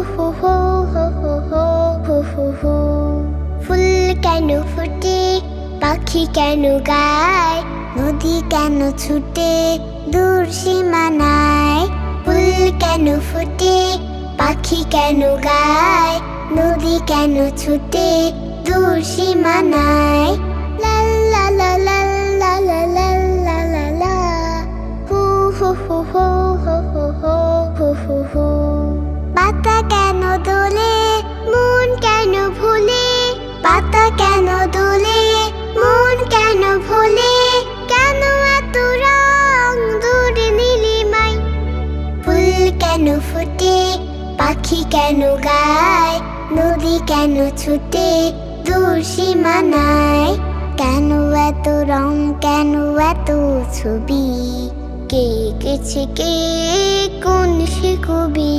হো হো হো হো হো হো হো হো। ফুল কেন ফোটে, পাখি কেন গায়, নদী কেন ছুটে দূর সীমানায়। ফুল কেন ফোটে, পাখি কেন গায়, নদী কেন ছুটে দূর সীমানায়। লা লা লা লা লা লা লা লা লা লা। হো হো হো হো হো হো হো হো হো হো। পাতা কেন দোলে, মন কেন ভোলে, পাতা কেন দোলে, মন কেন ভোলে, কেন এত রং দূর নীলিমায়। ফুল কেন ফোটে, পাখি কেন গায়, নদী কেন ছুটে দূর সীমানায়। কেন এত রং, কেন এত ছবি, কে এঁকেছে কে, কোন সে কবি।